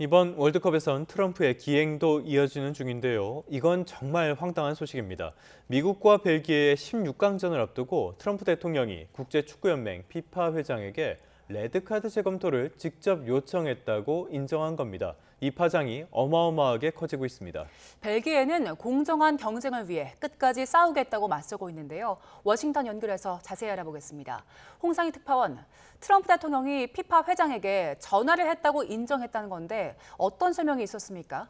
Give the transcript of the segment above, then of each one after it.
이번 월드컵에선 트럼프의 기행도 이어지는 중인데요. 이건 정말 황당한 소식입니다. 미국과 벨기에의 16강전을 앞두고 트럼프 대통령이 국제축구연맹 피파 회장에게 레드카드 재검토를 직접 요청했다고 인정한 겁니다. 이 파장이 어마어마하게 커지고 있습니다. 벨기에는 공정한 경쟁을 위해 끝까지 싸우겠다고 맞서고 있는데요. 워싱턴 연결해서 자세히 알아보겠습니다. 홍상희 특파원, 트럼프 대통령이 피파 회장에게 전화를 했다고 인정했다는 건데 어떤 설명이 있었습니까?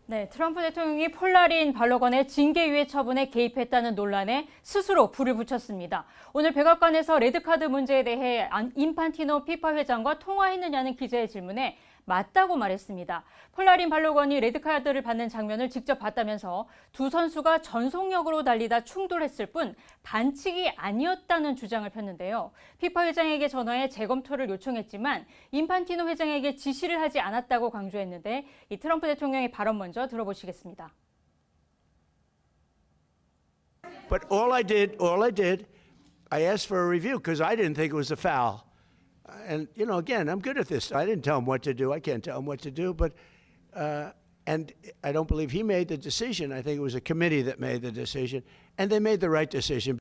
네, 트럼프 대통령이 폴라린 발로건의 징계유예 처분에 개입했다는 논란에 스스로 불을 붙였습니다. 오늘 백악관에서 레드카드 문제에 대해 인판티노 피파 회장과 통화했느냐는 기자의 질문에 맞다고 말했습니다. 폴라린 발로건이 레드카드를 받는 장면을 직접 봤다면서 두 선수가 전속력으로 달리다 충돌했을 뿐 반칙이 아니었다는 주장을 폈는데요. 피파 회장에게 전화해 재검토를 요청했지만 인판티노 회장에게 지시를 하지 않았다고 강조했는데 이 트럼프 대통령의 발언 먼저 들어보시겠습니다. But all I did, I asked for a review because I didn't think it was a foul. And, you know, again, I'm good at this. I didn't tell him what to do. I can't tell him what to do. But, and I don't believe he made the decision. I think it was a committee that made the decision. And they made the right decision.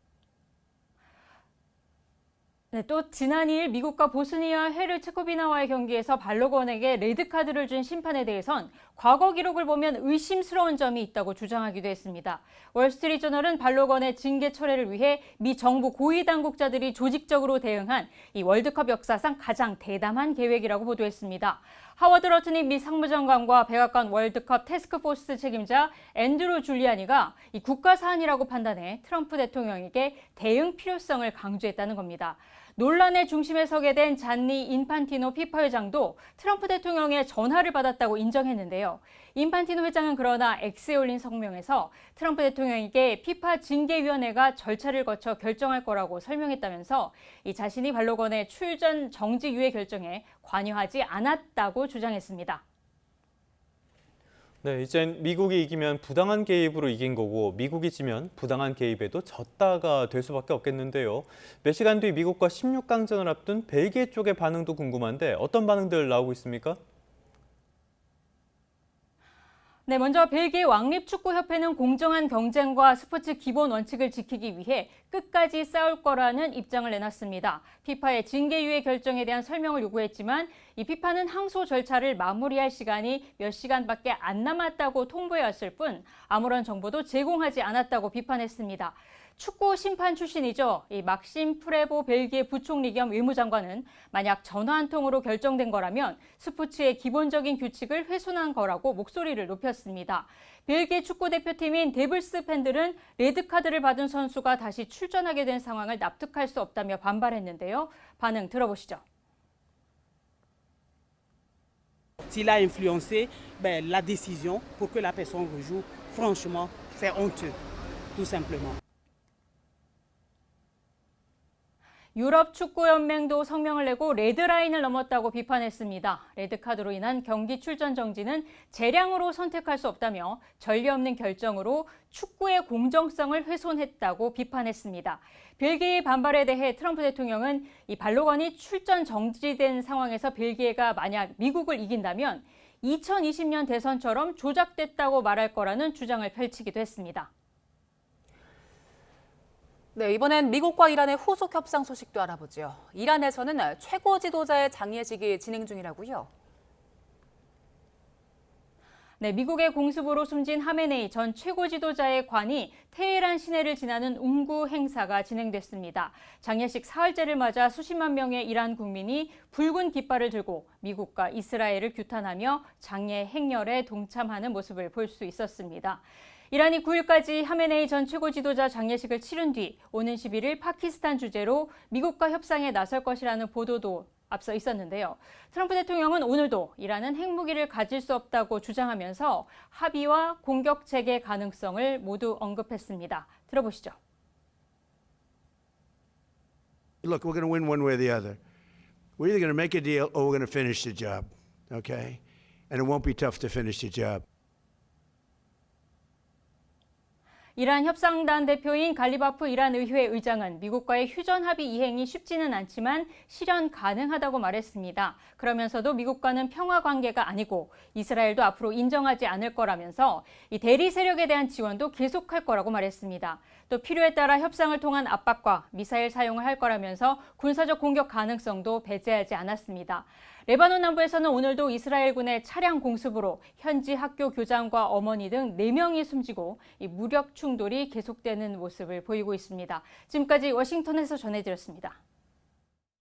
네, 또 지난 2일 미국과 보스니아 헤르체고비나와의 경기에서 발로건에게 레드카드를 준 심판에 대해선 과거 기록을 보면 의심스러운 점이 있다고 주장하기도 했습니다. 월스트리트저널은 발로건의 징계 철회를 위해 미 정부 고위 당국자들이 조직적으로 대응한 이 월드컵 역사상 가장 대담한 계획이라고 보도했습니다. 하워드 러트닉 미 상무장관과 백악관 월드컵 태스크포스 책임자 앤드루 줄리아니가 이 국가 사안이라고 판단해 트럼프 대통령에게 대응 필요성을 강조했다는 겁니다. 논란의 중심에 서게 된 잔니 인판티노 피파 회장도 트럼프 대통령의 전화를 받았다고 인정했는데요. 인판티노 회장은 그러나 X에 올린 성명에서 트럼프 대통령에게 피파 징계위원회가 절차를 거쳐 결정할 거라고 설명했다면서 이 자신이 발로건의 출전 정지 유예 결정에 관여하지 않았다고 주장했습니다. 네, 이젠 미국이 이기면 부당한 개입으로 이긴 거고 미국이 지면 부당한 개입에도 졌다가 될 수밖에 없겠는데요. 몇 시간 뒤 미국과 16강전을 앞둔 벨기에 쪽의 반응도 궁금한데 어떤 반응들 나오고 있습니까? 네, 먼저 벨기에 왕립축구협회는 공정한 경쟁과 스포츠 기본 원칙을 지키기 위해 끝까지 싸울 거라는 입장을 내놨습니다. 피파의 징계유예 결정에 대한 설명을 요구했지만 이 피파는 항소 절차를 마무리할 시간이 몇 시간밖에 안 남았다고 통보해왔을 뿐 아무런 정보도 제공하지 않았다고 비판했습니다. 축구 심판 출신이죠. 이 막심 프레보 벨기에 부총리 겸 외무장관은 만약 전화 한 통으로 결정된 거라면 스포츠의 기본적인 규칙을 훼손한 거라고 목소리를 높였습니다. 벨기에 축구대표팀인 데블스 팬들은 레드카드를 받은 선수가 다시 출전하게 된 상황을 납득할 수 없다며 반발했는데요. 반응 들어보시죠. S'il a influencé la décision pour que la personne rejoue, franchement, c'est honteux, tout simplement. 유럽 축구연맹도 성명을 내고 레드라인을 넘었다고 비판했습니다. 레드카드로 인한 경기 출전 정지는 재량으로 선택할 수 없다며 전례 없는 결정으로 축구의 공정성을 훼손했다고 비판했습니다. 벨기에의 반발에 대해 트럼프 대통령은 이 발로건이 출전 정지된 상황에서 벨기에가 만약 미국을 이긴다면 2020년 대선처럼 조작됐다고 말할 거라는 주장을 펼치기도 했습니다. 네, 이번엔 미국과 이란의 후속 협상 소식도 알아보죠. 이란에서는 최고 지도자의 장례식이 진행 중이라고요. 네, 미국의 공습으로 숨진 하메네이 전 최고 지도자의 관이 테헤란 시내를 지나는 운구 행사가 진행됐습니다. 장례식 사흘째를 맞아 수십만 명의 이란 국민이 붉은 깃발을 들고 미국과 이스라엘을 규탄하며 장례 행렬에 동참하는 모습을 볼 수 있었습니다. 이란이 9일까지 하메네이 전 최고 지도자 장례식을 치른 뒤 오는 11일 파키스탄 주재로 미국과 협상에 나설 것이라는 보도도 앞서 있었는데요. 트럼프 대통령은 오늘도 이란은 핵무기를 가질 수 없다고 주장하면서 합의와 공격 재개 가능성을 모두 언급했습니다. 들어보시죠. Look, we're going to win one way or the other. We're either going to make a deal or we're going to finish the job, okay? And it won't be tough to finish the job. 이란 협상단 대표인 갈리바프 이란 의회 의장은 미국과의 휴전 합의 이행이 쉽지는 않지만 실현 가능하다고 말했습니다. 그러면서도 미국과는 평화 관계가 아니고 이스라엘도 앞으로 인정하지 않을 거라면서 이 대리 세력에 대한 지원도 계속할 거라고 말했습니다. 또 필요에 따라 협상을 통한 압박과 미사일 사용을 할 거라면서 군사적 공격 가능성도 배제하지 않았습니다. 레바논 남부에서는 오늘도 이스라엘군의 차량 공습으로 현지 학교 교장과 어머니 등 4명이 숨지고 이 무력 충돌이 계속되는 모습을 보이고 있습니다. 지금까지 워싱턴에서 전해드렸습니다.